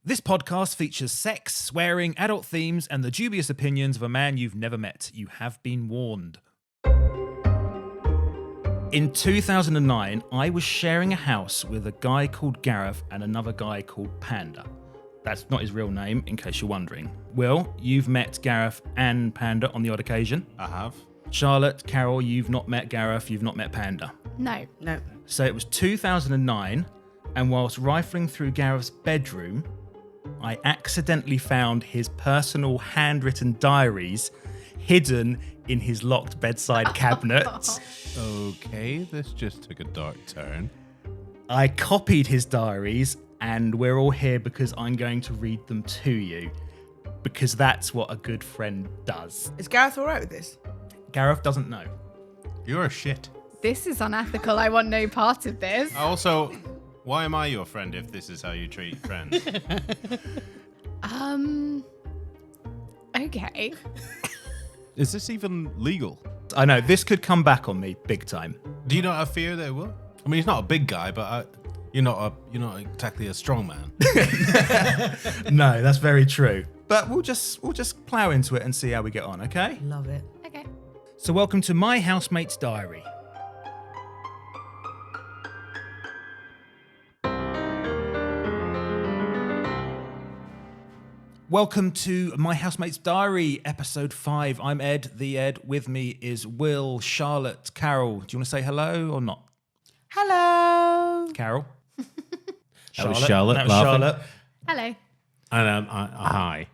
This podcast features sex, swearing, adult themes, and the dubious opinions of a man you've never met. You have been warned. In 2009, I was sharing a house with a guy called Gareth and another guy called Panda. That's not his real name, in case you're wondering. Will, you've met Gareth and Panda on the odd occasion. I have. Charlotte, Carol, you've not met Gareth, you've not met Panda. No. So it was 2009, and whilst rifling through Gareth's bedroom, I accidentally found his personal handwritten diaries hidden in his locked bedside cabinet. Okay, this just took a dark turn. I copied his diaries, and we're all here because I'm going to read them to you, because that's what a good friend does. Is Gareth all right with this? Gareth doesn't know. You're a shit. This is unethical. I want no part of this. Also, why am I your friend if this is how you treat friends? Okay. Is this even legal? I know, this could come back on me big time. Do you not have fear that it will? I mean, he's not a big guy, but you're not exactly a strong man. No, that's very true. But we'll just plow into it and see how we get on, okay? Love it. Okay. So welcome to my housemate's diary. Welcome to my housemate's diary, episode 5. I'm Ed, the Ed. With me is Will, Charlotte, Carol. Do you want to say hello or not? Hello. Carol? That was Charlotte That was laughing. Charlotte. Hello. And hi.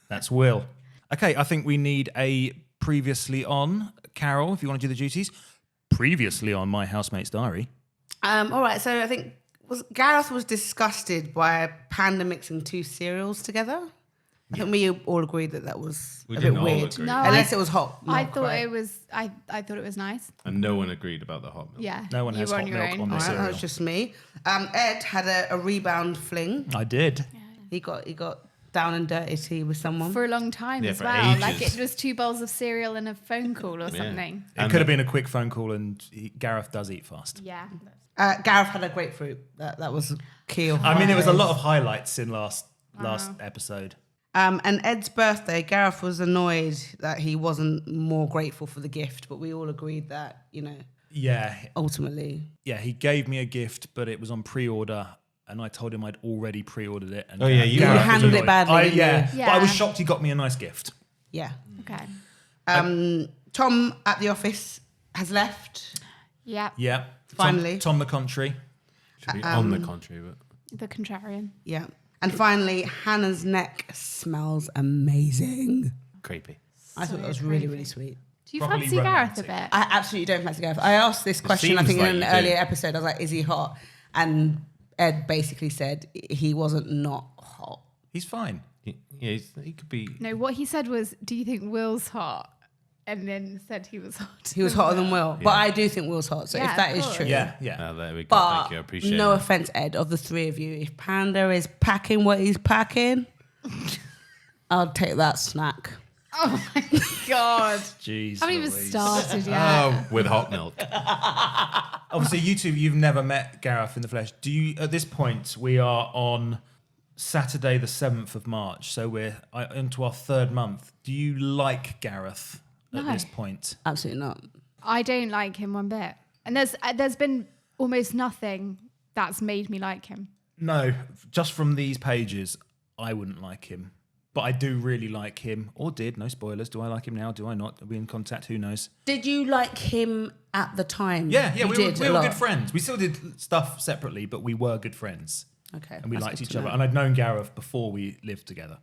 That's Will. Okay, I think we need a previously on. Carol, if you want to do the duties. Previously on my housemate's diary. All right, so I think Gareth was disgusted by Panda mixing two cereals together. I think we all agreed that was We a didn't bit all weird. agree. No, Unless it was hot. I milk, thought right? it was. I thought it was nice. And no one agreed about the hot milk. Yeah. No one you has were hot your milk own. on All this. right, that was just me. Ed had a rebound fling. I did. He got down and dirty tea with someone. For a long time Yeah, as for well. Like ages. it was 2 bowls of cereal and a phone call or something. It could have been a quick phone call, and Gareth does eat fast. Yeah. Gareth had a grapefruit. That was key. I mean, it was a lot of highlights in last episode. And Ed's birthday, Gareth was annoyed that he wasn't more grateful for the gift, but we all agreed that, Yeah, ultimately. he gave me a gift, but it was on pre-order, and I told him I'd already pre-ordered it. And Oh, yeah, you Gareth was handled it annoyed. badly, didn't yeah, you? but I was Yeah. shocked he got me a nice gift. Yeah. Okay. Tom at the office has left. Yeah. Yeah, Finally. Tom the Country. Should be on the contrary, but The contrarian. Yeah. And finally, Hannah's neck smells amazing. creepy. I thought that was really, really sweet. Do you Probably fancy Gareth a romantic. bit? I absolutely don't fancy Gareth. I asked this question, I seems think, like in you an do. earlier episode. I was like, is he hot? And Ed basically said he wasn't not hot. He's fine. Yeah, he could be. No, what he said was, do you think Will's hot? And then said he was hot. He was hotter than Will. But I do think Will's hot. So Yeah, if that of is course. true. Yeah. There we go. But Thank you. I appreciate no it. offense, Ed, of the three of you, if Panda is packing what he's packing, I'll take that snack. Oh my God. Jeez. I haven't even Louise. started yet. Oh, with hot milk. Obviously, you two, you've never met Gareth in the flesh. Do you? At this point, we are on Saturday, the 7th of March, so we're into our 3rd month. Do you like Gareth at No. this point? Absolutely not. I don't like him one bit. And there's been almost nothing that's made me like him. No, just from these pages, I wouldn't like him. But I do really like him, or did. No spoilers. Do I like him now? Do I not? Are we in contact? Who knows? Did you like him at the time? Yeah, You we did were a lot. good friends. We still did stuff separately, but we were good friends. Okay. And we that's liked good each to other. know. And I'd known Gareth before we lived together.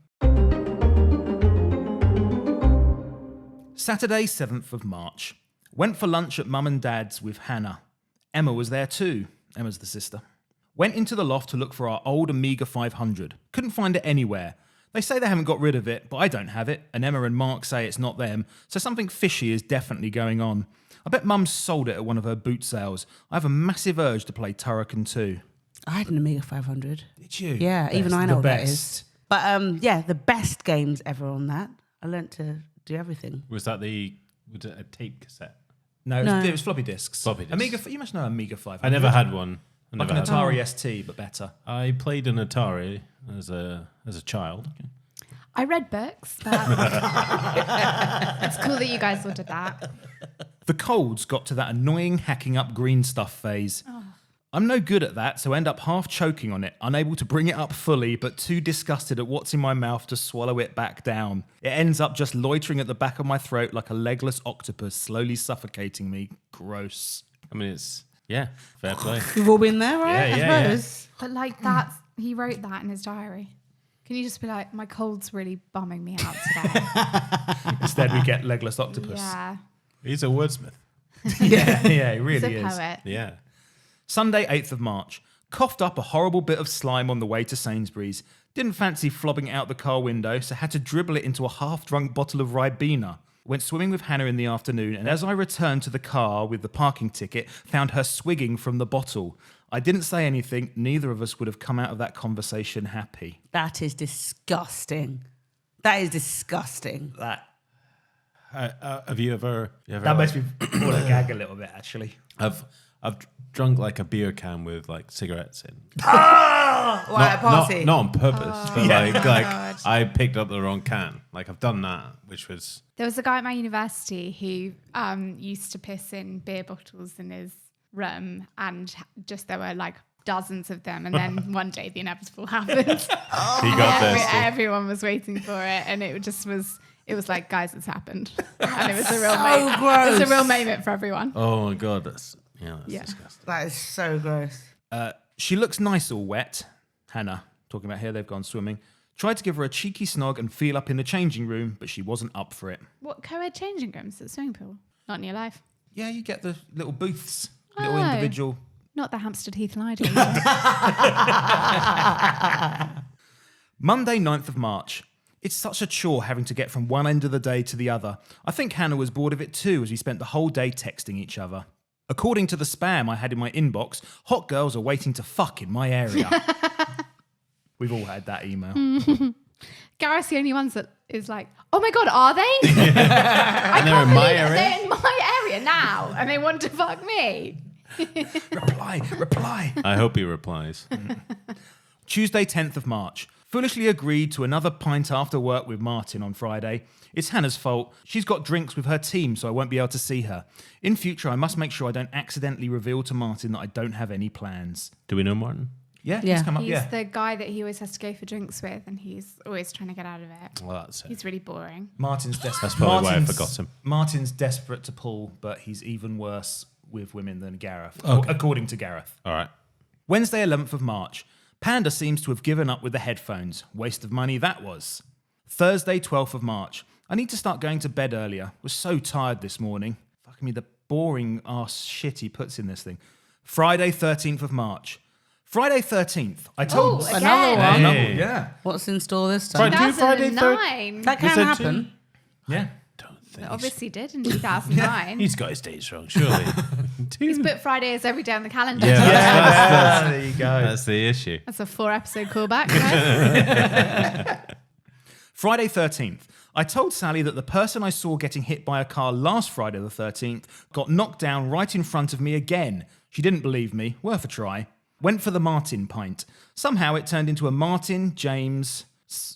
Saturday, 7th of March. Went for lunch at Mum and Dad's with Hannah. Emma was there too. Emma's the sister. Went into the loft to look for our old Amiga 500. Couldn't find it anywhere. They say they haven't got rid of it, but I don't have it, and Emma and Mark say it's not them, so something fishy is definitely going on. I bet Mum's sold it at one of her boot sales. I have a massive urge to play Turrican 2. I had an Amiga 500. Did you? Yeah, even Best. I know The what that best. is. But yeah, the best games ever on that. I learnt to do everything. Was it a tape cassette? No, No. it was floppy disks. Floppy disks. Amiga, you must know Amiga 500. I never had one. Like an Atari ST, but better. I played an Atari. as a child. I read books, but it's cool that you guys all did that. The colds got to that annoying hacking up green stuff phase. I'm no good at that, so end up half choking on it, unable to bring it up fully, but too disgusted at what's in my mouth to swallow it back down. It ends up just loitering at the back of my throat like a legless octopus, slowly suffocating me. Gross. I mean, it's fair play. We've all been there, right? Yeah. I suppose. But like that, he wrote that in his diary. Can you just be like, my cold's really bumming me out today? Instead, we get legless octopus. Yeah. He's a wordsmith. Yeah, he He's really a is. poet. Yeah. Sunday, 8th of March. Coughed up a horrible bit of slime on the way to Sainsbury's. Didn't fancy flobbing it out the car window, so had to dribble it into a half-drunk bottle of Ribena. Went swimming with Hannah in the afternoon, and as I returned to the car with the parking ticket, found her swigging from the bottle. I didn't say anything. Neither of us would have come out of that conversation happy. That is disgusting. That is disgusting. That Have you ever? makes me want to gag a little bit, actually. I've drunk like a beer can with like cigarettes in. Why at a party? Not on purpose, but Yeah. God. I picked up the wrong can. Like I've done that, which was There was a guy at my university who used to piss in beer bottles in his room, and just there were like dozens of them. And then one day the inevitable happened. he got thirsty. Everyone was waiting for it, and it just was. It was like, guys, it's happened, and it was a real So moment. It was a gross. real moment for everyone. Oh my god, that's Yeah. disgusting. That is so gross. She looks nice all wet. Hannah, talking about here, they've gone swimming. Tried to give her a cheeky snog and feel up in the changing room, but she wasn't up for it. What co-ed changing rooms at the swimming pool? Not in your life. Yeah, you get the little booths, little Oh. individual. Not the Hampstead Heath Lido. Monday, 9th of March. It's such a chore having to get from one end of the day to the other. I think Hannah was bored of it too, as we spent the whole day texting each other. According to the spam I had in my inbox, hot girls are waiting to fuck in my area. We've all had that email. Gareth's the only ones that is like, oh my God, are they? And they're in my area. They're in my area now, and they want to fuck me. Reply. I hope he replies. Tuesday, 10th of March. Foolishly agreed to another pint after work with Martin on Friday. It's Hannah's fault. She's got drinks with her team, so I won't be able to see her. In future, I must make sure I don't accidentally reveal to Martin that I don't have any plans. Do we know Martin? Yeah, Yeah. he's come up. He's Yeah. the guy that he always has to go for drinks with, and he's always trying to get out of it. Well, that's it. He's really boring. Martin's desperate. That's probably why I forgot him. Martin's desperate to pull, but he's even worse with women than Gareth, Okay. according to Gareth. All right. Wednesday, 11th of March. Panda seems to have given up with the headphones. Waste of money that was. Thursday, 12th of March. I need to start going to bed earlier. Was so tired this morning. Fuck me, the boring ass shit he puts in this thing. Friday, 13th of March. Friday 13th. I told... again. Another one. Hey. Yeah. What's in store this time? Friday, Friday, 2009. That can said happen. Yeah. Don't It think. obviously did in 2009. He's got his days wrong, surely. He's put Friday as every day on the calendar. Yeah, There you go. that's the issue. That's a 4-episode callback, guys. Friday 13th. I told Sally that the person I saw getting hit by a car last Friday the 13th got knocked down right in front of me again. She didn't believe me. Worth a try. Went for the Martin pint. Somehow it turned into a Martin, James...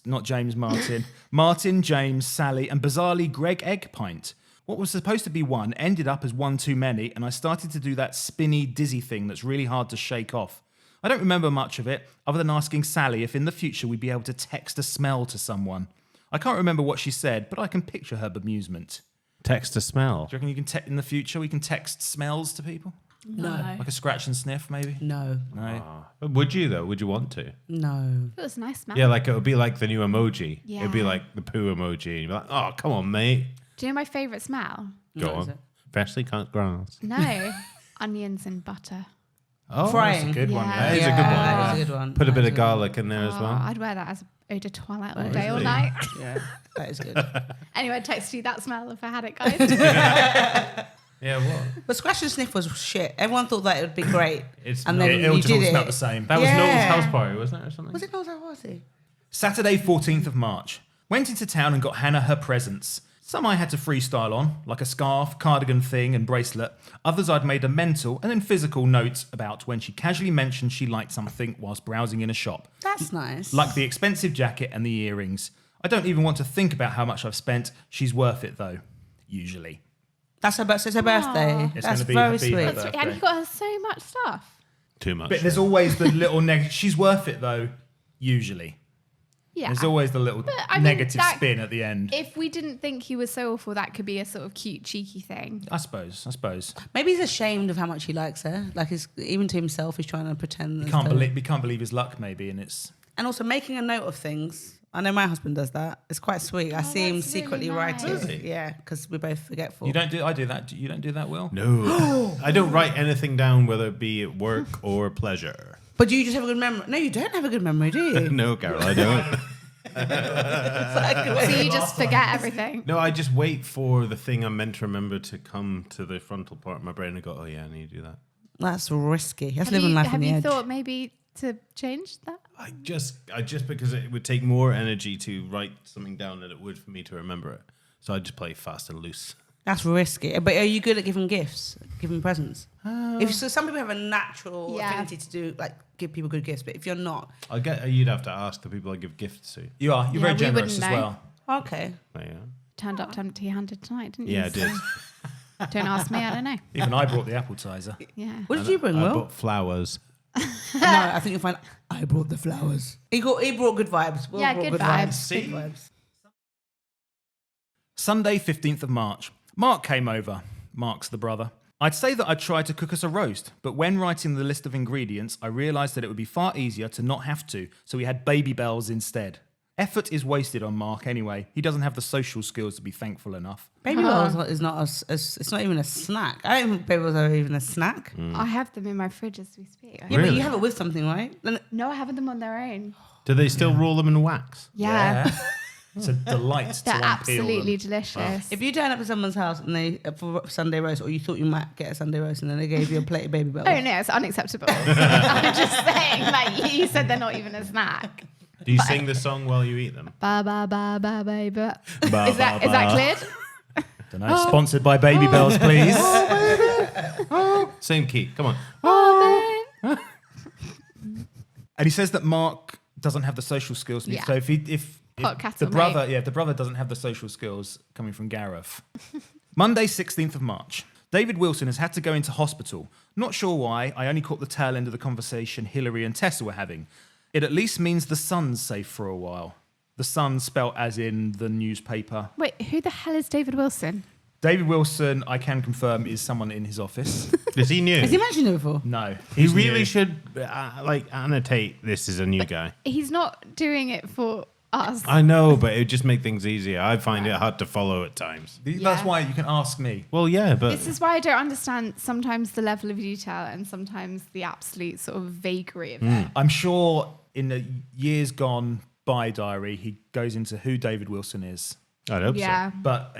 Not James Martin. Martin, James, Sally, and bizarrely Greg Egg pint. What was supposed to be one ended up as one too many, and I started to do that spinny, dizzy thing that's really hard to shake off. I don't remember much of it, other than asking Sally if in the future we'd be able to text a smell to someone. I can't remember what she said, but I can picture her bemusement. Text to smell. Do you reckon you can in the future we can text smells to people? No. Like a scratch and sniff, maybe? No. No. Would you though? Would you want to? No. It was a nice smell. Yeah, like it would be like the new emoji. Yeah. It'd be like the poo emoji. And you'd be like, oh, come on, mate. Do you know my favourite smell? Go What is on. it? Freshly cut grass. No. Onions and butter. Oh, Frying. That's a good one. Yeah. That is a good one. That is a good one. Put a That bit is of a good one. garlic in there as well. I'd wear that as eau de toilette all That day, is all really- night. Yeah, that is good. Anyway, I'd text you that smell if I had it, guys. Yeah, what? But scratch and sniff was shit. Everyone thought that it would be great. It's and not- then It all you just did all it. smelled the same. That was Yeah. Noel's house party, wasn't it, or something? Was it Noel's house party? Saturday, 14th of March. Went into town and got Hannah her presents. Some I had to freestyle on, like a scarf, cardigan thing and bracelet. Others I'd made a mental and then physical note about when she casually mentioned she liked something whilst browsing in a shop. That's nice. Like the expensive jacket and the earrings. I don't even want to think about how much I've spent. She's worth it though, usually. That's her birthday. It's her birthday. It's That's gonna be very her sweet. birthday. And you got her so much stuff. Too much. But there's always the little negative. She's worth it though, usually. Yeah. There's always the little I mean, negative that- spin at the end. If we didn't think he was so awful, that could be a sort of cute, cheeky thing. I suppose. Maybe he's ashamed of how much he likes her. Like, even to himself, he's trying to pretend. We can't believe his luck, maybe, and it's. And also making a note of things. I know my husband does that. It's quite sweet. I see him that's secretly really write nice. it. Does he? Yeah, because we're both forgetful. You don't do. I do that. You don't do that, Will. No. I don't write anything down, whether it be at work or pleasure. But do you just have a good memory? No, you don't have a good memory, do you? No, Carol, I don't. So you just forget everything. No, I just wait for the thing I'm meant to remember to come to the frontal part of my brain and go, oh yeah, I need to do that. That's risky. That's Have living you, life on have the you edge. thought maybe to change that? I just because it would take more energy to write something down than it would for me to remember it. So I just play fast and loose. That's risky. But are you good at giving gifts, giving presents? Some people have a natural Yeah. affinity to do give people good gifts, but if you're not, You'd have to ask the people I give gifts to. You are. You're Yeah, very we generous as wouldn't know. well. okay. There you go. Turned up empty-handed tonight, didn't you? Yeah, I did. So don't ask me, I don't know. Even I brought the appetizer. Yeah. What did you bring, I Will? bought flowers. No, I think you'll find I brought the flowers. He brought good vibes. Will Yeah, brought good vibes. Good vibes. Sunday, 15th of March. Mark came over. Mark's the brother. I'd say that I'd tried to cook us a roast, but when writing the list of ingredients, I realised that it would be far easier to not have to, so we had baby bells instead. Effort is wasted on Mark anyway. He doesn't have the social skills to be thankful enough. Baby rolls is not it's not even a snack. I don't think baby rolls are even a snack. I have them in my fridge as we speak. Yeah, but Really? you have it with something, right? No, I have them on their own. Do they still roll them in wax? Yeah. It's a delight to They're unpeel absolutely them. delicious. If you turn up at someone's house and they for Sunday roast, or you thought you might get a Sunday roast, and then they gave you a plate of baby bells. Oh no, it's unacceptable. I'm just saying, like you said, they're not even a snack. Do you sing the song while you eat them? Ba ba ba ba ba ba. Ba, Is that cleared? Don't know. Sponsored by Baby Bells, please. Same key. Come on. And he says that Mark doesn't have the social skills. Yeah. So if Podcast the or brother, mate. if the brother doesn't have the social skills coming from Gareth. Monday, 16th of March. David Wilson has had to go into hospital. Not sure why. I only caught the tail end of the conversation Hillary and Tessa were having. It at least means the Sun's safe for a while. The Sun spelt as in the newspaper. Wait, who the hell is David Wilson? David Wilson, I can confirm, is someone in his office. Is he new? Has he mentioned it before? No. He he's really new. should annotate this as a new guy. He's not doing it for us. I know, but it would just make things easier. I find it hard to follow at times. That's Yeah. why you can ask me. Well, yeah, but This is why I don't understand sometimes the level of detail and sometimes the absolute sort of vagary of it. I'm sure in the years gone by diary, he goes into who David Wilson is. I'd hope Yeah. But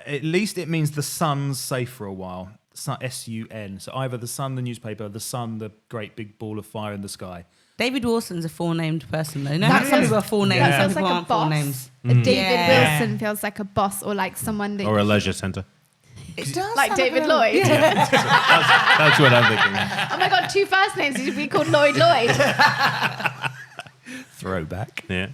at least it means the Sun's safe for a while. S-U-N. So either the Sun, the newspaper, the Sun, the great big ball of fire in the sky. David Wilson's a full-named person, though. You know That how some feels- people are full names, That some feels people like a aren't full boss. names. A David Yeah. Wilson feels like a boss or like someone that so. Or a leisure centre. It does like sound David a- Lloyd. Yeah. That's what I'm thinking. Oh my god, two first names. He should be called Lloyd Lloyd. Throwback. Yeah.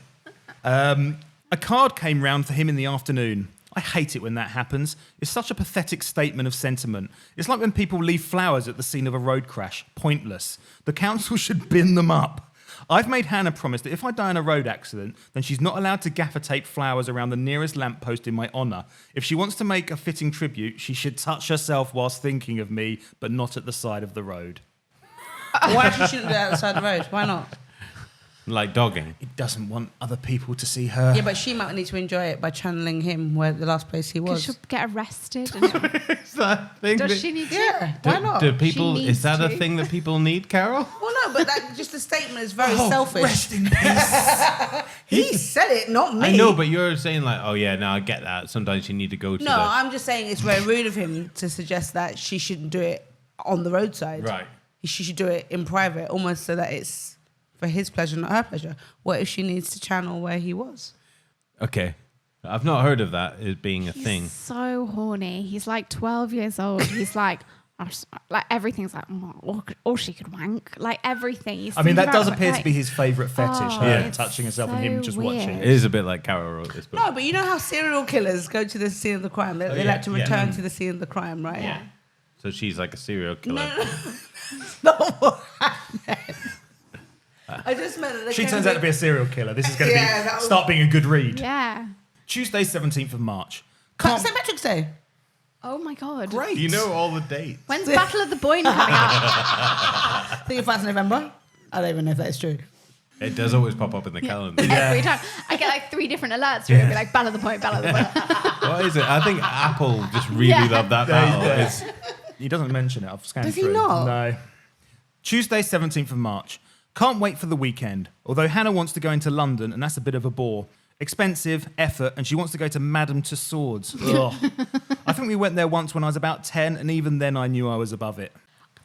A card came round for him in the afternoon. I hate it when that happens. It's such a pathetic statement of sentiment. It's like when people leave flowers at the scene of a road crash. Pointless. The council should bin them up. I've made Hannah promise that if I die in a road accident, then she's not allowed to gaffer tape flowers around the nearest lamppost in my honour. If she wants to make a fitting tribute, she should touch herself whilst thinking of me, but not at the side of the road. Why she shouldn't do that outside the road? Why not? Like dogging. He doesn't want other people to see her. Yeah, but she might need to enjoy it by channeling him where the last place he Because was. she'll get arrested. And Is that thing does she need to? Yeah, why not? Do people? She Is that a needs to. thing that people need, Carol? Well, no, but that just the statement is very selfish. Rest in peace. He said it, not me. I know, but you're saying like, oh yeah, no, I get that. Sometimes you need to go to No, the I'm just saying it's very rude of him to suggest that she shouldn't do it on the roadside. right. She should do it in private, almost so that it's for his pleasure, not her pleasure. What if she needs to channel where he was? Okay. I've not heard of that as being a thing. So horny. He's like 12 years old. He's like, everything's like, or she could wank. Like everything. I mean, that does appear to be his favourite fetish. Yeah. Touching herself and so him just weird. watching. It is a bit like Carol wrote this book. No, but you know how serial killers go to the scene of the crime? They like to return to the scene of the crime, right? Yeah. So she's like a serial killer. No, what happened? I just meant that She turns out to be a serial killer. This is going to start being a good read. Yeah. Tuesday, 17th of March. St. Patrick's Day. Oh my God. Great. You know all the dates. When's Battle of the Boyne coming up? I think it's 1st November. I don't even know if that is true. It does always pop up in the calendar. Every time. I get like 3 different alerts. It'll be like Battle of the Boyne, Battle of the Boyne. What is it? I think Apple just really loved that battle. Yeah. It's, He doesn't mention it. I've scanned Does he through. not? No. Tuesday, 17th of March. Can't wait for the weekend. Although Hannah wants to go into London, and that's a bit of a bore. Expensive, effort, and she wants to go to Madame Tussauds. Ugh. I think we went there once when I was about 10, and even then I knew I was above it.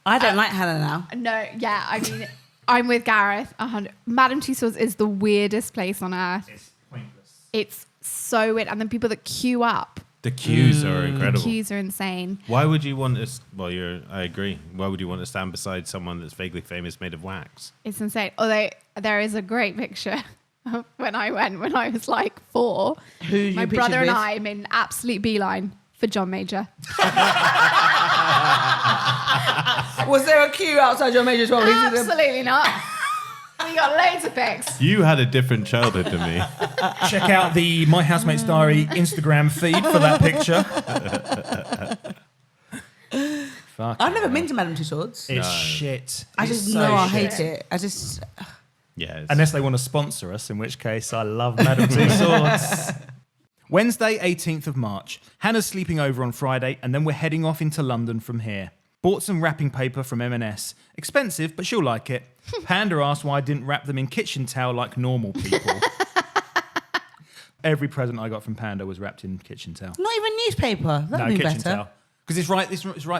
I don't like Hannah now. No, yeah, I mean, I'm with Gareth. 100. Madame Tussauds is the weirdest place on earth. It's pointless. It's so weird. And then people that queue up. the queues are The incredible. queues are insane. Why would you want to? Well, I agree. Why would you want to stand beside someone that's vaguely famous, made of wax? It's insane. Although there is a great picture of when I went when I was like 4. Who you My pictured brother and with? I made an absolute beeline for John Major. Was there a queue outside your major as well? Absolutely not. We got loads of pics. You had a different childhood to me. Check out the My Housemate's Diary Instagram feed for that picture. I've never been to Madame Tussauds. It's shit. I It's just so know I shit. hate it. I just... Yeah. Unless they want to sponsor us, in which case I love Madame Tussauds. Wednesday, 18th of March. Hannah's sleeping over on Friday, and then we're heading off into London from here. Bought some wrapping paper from M&S. Expensive, but she'll like it. Panda asked why I didn't wrap them in kitchen towel like normal people. Every present I got from Panda was wrapped in kitchen towel. Not even newspaper. That would be kitchen better. towel. Because it's right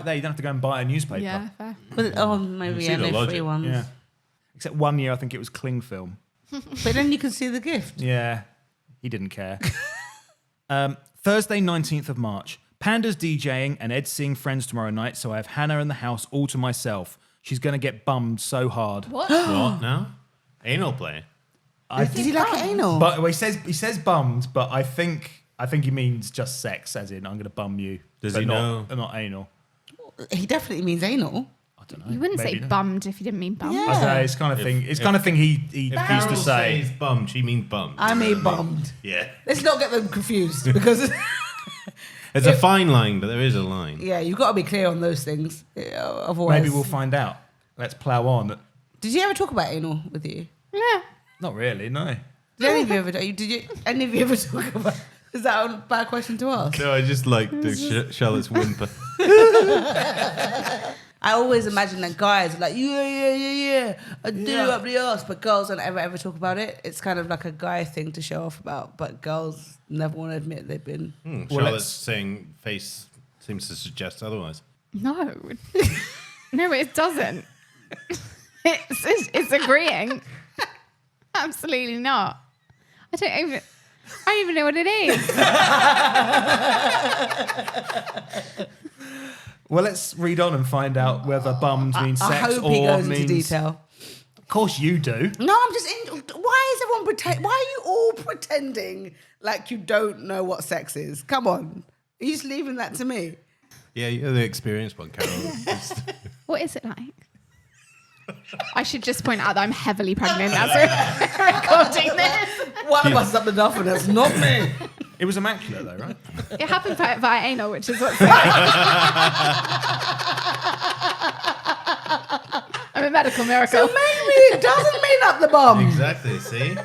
there. You don't have to go and buy a newspaper. Yeah, fair. But, maybe see the no logic. free ones. Yeah. Except one year, I think it was cling film. But then you can see the gift. Yeah, he didn't care. Thursday, 19th of March. Panda's DJing and Ed's seeing friends tomorrow night, so I have Hannah in the house all to myself. She's going to get bummed so hard. What? What now? Anal play. Does he like anal? But he says bummed, but I think he means just sex, as in I'm going to bum you. Does but he not, know? Not anal. He definitely means anal. I don't know. You wouldn't Maybe say not. bummed if you didn't mean bummed. Yeah. I don't know, it's kind of thing. It's kind of thing he used to say. Says bummed, she means bummed. I mean bummed. Yeah. Let's not get them confused because... It's a fine line, but there is a line. Yeah, you've got to be clear on those things. Otherwise... Maybe we'll find out. Let's plough on. Did you ever talk about anal with you? Yeah. Not really, no. Did any of you ever talk about... Is that a bad question to ask? No, I just like the Charlotte's whimper. I always imagine that guys are like, yeah, I do up the arse, but girls don't ever talk about it. It's kind of like a guy thing to show off about, but girls never want to admit they've been... Charlotte's saying face seems to suggest otherwise. No. No, it doesn't. It's agreeing. Absolutely not. I don't even know what it is. Well, let's read on and find out whether bummed means I sex hope or he goes means... into detail. Of course you do. No, I'm just... Why is everyone Why are you all pretending like you don't know what sex is? Come on. Are you just leaving that to me? Yeah, you're the experienced one, Carol. What is it like? I should just point out that I'm heavily pregnant as we're recording this. One of us is up the duff and it's not me. It was immaculate though, right? It happened via anal, which is what's I'm a medical miracle. So maybe it doesn't mean up the bum. Exactly, see?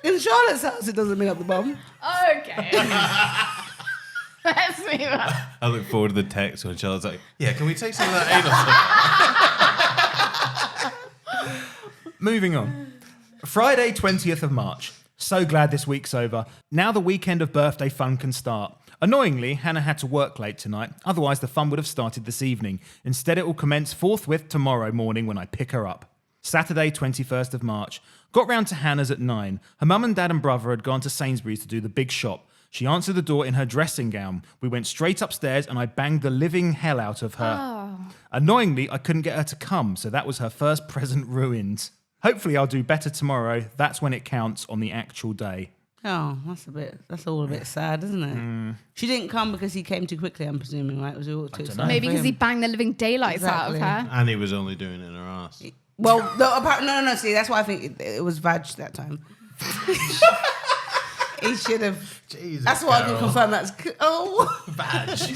In Charlotte's house, it doesn't mean up the bum. Okay. Let's move on. I look forward to the text when Charlotte's like, yeah, can we take some of that anal stuff? Moving on. Friday, 20th of March. So glad this week's over. Now the weekend of birthday fun can start. Annoyingly, Hannah had to work late tonight. Otherwise, the fun would have started this evening. Instead, it will commence forthwith tomorrow morning when I pick her up. Saturday, 21st of March. Got round to Hannah's at 9. Her mum and dad and brother had gone to Sainsbury's to do the big shop. She answered the door in her dressing gown. We went straight upstairs and I banged the living hell out of her. Oh. Annoyingly, I couldn't get her to come, so that was her first present ruined. Hopefully I'll do better tomorrow. That's when it counts on the actual day. Oh, that's all a bit sad, isn't it? She didn't come because he came too quickly, I'm presuming, right? Was it all too dunno. exciting Maybe for because he him? banged the living daylights out of Exactly. her. And he was only doing it in her ass. Well, no. See, that's why I think it was vag that time. He should have. Jesus, That's why I can Carol. confirm that's. Oh, Vag. Yeah, just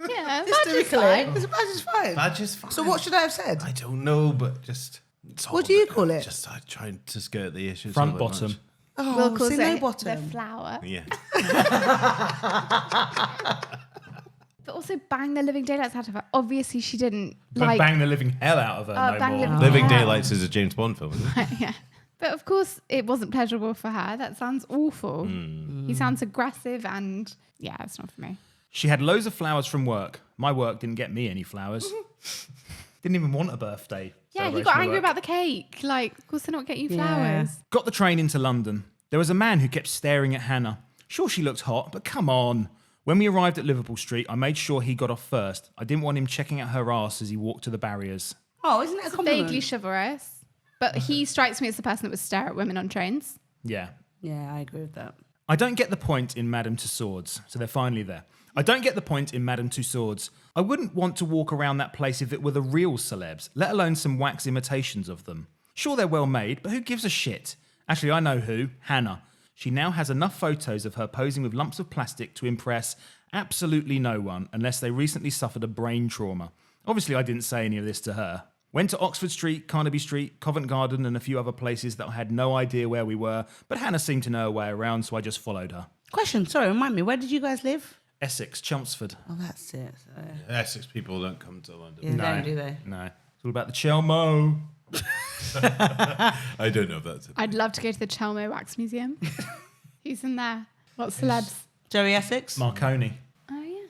that's to be just clear, fine. it's vag is fine. Vag is fine. So what should I have said? I don't know, but just... What do you call it? Just trying to skirt the issues. Front a bit bottom. much. Oh, We'll call see, it no the bottom. flower. Yeah. But also bang the living daylights out of her. Obviously she didn't But like... bang the living hell out of her, no bang more. living- Living Yeah. Daylights is a James Bond film, isn't it? Yeah. But of course it wasn't pleasurable for her. That sounds awful. He sounds aggressive and... Yeah, it's not for me. She had loads of flowers from work. My work didn't get me any flowers. Didn't even want a birthday. Yeah, he celebration got at angry work. about the cake. Like, of course they're not getting you Yeah. flowers. Got the train into London. There was a man who kept staring at Hannah. Sure, she looked hot, but come on. When we arrived at Liverpool Street, I made sure he got off first. I didn't want him checking out her ass as he walked to the barriers. Oh, isn't that a compliment? Vaguely chivalrous. But he strikes me as the person that would stare at women on trains. Yeah. Yeah, I agree with that. I don't get the point in Madame Tussauds. So they're finally there. I don't get the point in Madame Tussauds. I wouldn't want to walk around that place if it were the real celebs, let alone some wax imitations of them. Sure, they're well made, but who gives a shit? Actually, I know who. Hannah. She now has enough photos of her posing with lumps of plastic to impress absolutely no one, unless they recently suffered a brain trauma. Obviously, I didn't say any of this to her. Went to Oxford Street, Carnaby Street, Covent Garden, and a few other places that I had no idea where we were, but Hannah seemed to know her way around, so I just followed her. Question, sorry, remind me, where did you guys live? Essex, Chelmsford. Oh, that's it. So, Essex people don't come to London. yeah, they don't, do they? No. It's all about the Chelmo. I don't know if that's it. I'd love to go to the Chelmo Wax Museum. Who's in there? What celebs? Jerry Essex? Marconi. Oh, yeah.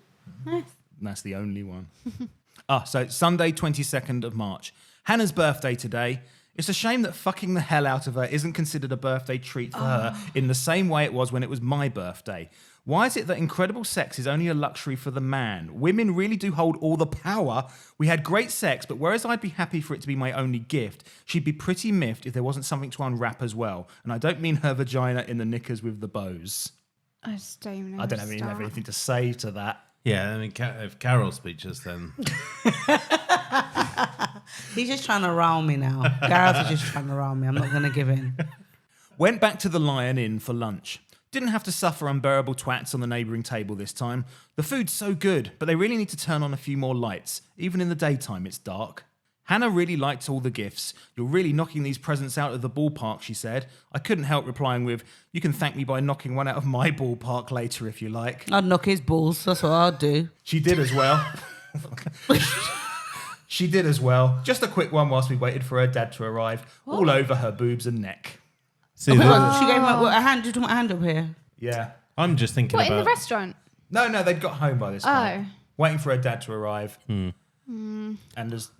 Nice. And that's the only one. So Sunday, 22nd of March. Hannah's birthday today. It's a shame that fucking the hell out of her isn't considered a birthday treat for her in the same way it was when it was my birthday. Why is it that incredible sex is only a luxury for the man? Women really do hold all the power. We had great sex, but whereas I'd be happy for it to be my only gift, she'd be pretty miffed if there wasn't something to unwrap as well. And I don't mean her vagina in the knickers with the bows. I just don't even know. I don't where to even have start. anything to say to that. Yeah, I mean, if Carol speeches, then He's just trying to rile me now. Gareth is just trying to rile me. I'm not going to give in. Went back to the Lion Inn for lunch. Didn't have to suffer unbearable twats on the neighbouring table this time. The food's so good, but they really need to turn on a few more lights. Even in the daytime, it's dark. Hannah really liked all the gifts. You're really knocking these presents out of the ballpark, she said. I couldn't help replying with, you can thank me by knocking one out of my ballpark later if you like. I'd knock his balls. That's what I'd do. She did as well. She did as well. Just a quick one whilst we waited for her dad to arrive. All over her boobs and neck. see, She gave him a hand. You talking about a hand up here? Yeah. I'm just thinking What, in about the restaurant? No, they'd got home by this point. Waiting for her dad to arrive. And as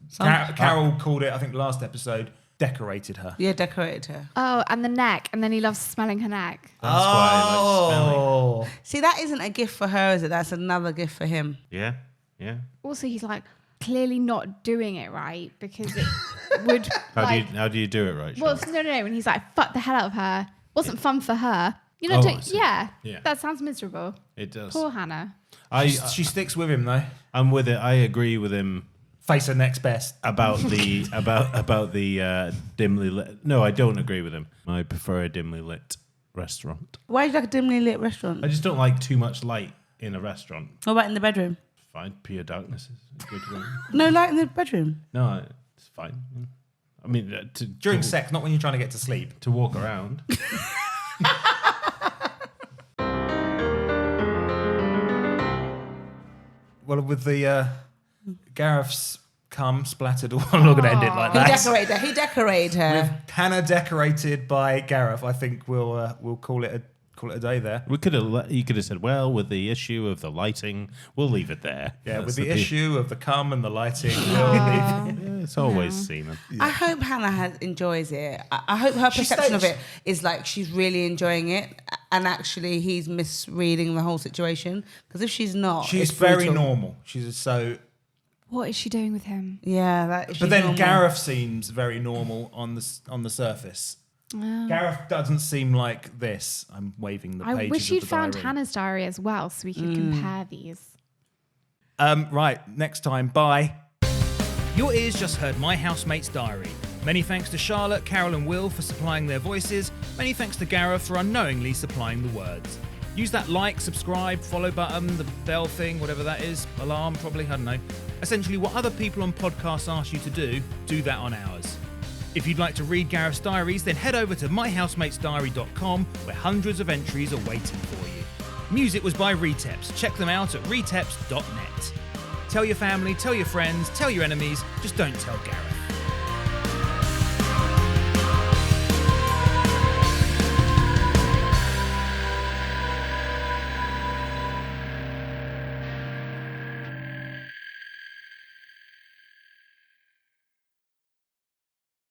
Carol called it, I think last episode, decorated her. Yeah, decorated her. Oh, and the neck. And then he loves smelling her neck. That's why I like smelling. Oh. See, that isn't a gift for her, is it? That's another gift for him. Yeah, yeah. Also, he's like clearly not doing it right because it would How do you do it right? Well, Sean? no. When he's like, fuck the hell out of her. Wasn't fun for her. You know, Oh, don't, I see. yeah. Yeah. That sounds miserable. It does. Poor Hannah. She sticks with him though. I'm with it. I agree with him Face her next best. about the about the dimly lit. No, I don't agree with him. I prefer a dimly lit restaurant. Why do you like a dimly lit restaurant? I just don't like too much light in a restaurant. What about in the bedroom? Fine, pure darkness is a good one. No light in the bedroom. No, it's fine. I mean, During sex, not when you're trying to get to sleep. to walk around. Well, with the Gareth's cum splattered all, I'm not going to end it like He that. decorated her. He decorated her. Hannah decorated by Gareth. I think we'll call it a day there. We could have. You could have said, "Well, with the issue of the lighting, we'll leave it there." Yeah, That's with the pe- issue of the cum and the lighting. Yeah, it's always semen. I hope Hannah enjoys it. I hope her perception of it is like she's really enjoying it. and actually he's misreading the whole situation. Because if she's not, She's it's very brutal. normal. She's so. What is she doing with him? Yeah, that. But then Gareth seems very normal on the surface. Oh. Gareth doesn't seem like this. I'm waving the pages I wish of you'd the found diary. Hannah's diary as well, so we could compare these. Right, next time, bye. Your ears just heard My Housemate's Diary. Many thanks to Charlotte, Carol and Will for supplying their voices. Many thanks to Gareth for unknowingly supplying the words. Use that like, subscribe, follow button, the bell thing, whatever that is, alarm probably, I don't know. Essentially what other people on podcasts ask you to do that on ours. If you'd like to read Gareth's diaries, then head over to myhousematesdiary.com where hundreds of entries are waiting for you. Music was by Reteps. Check them out at reteps.net. Tell your family, tell your friends, tell your enemies, just don't tell Gareth.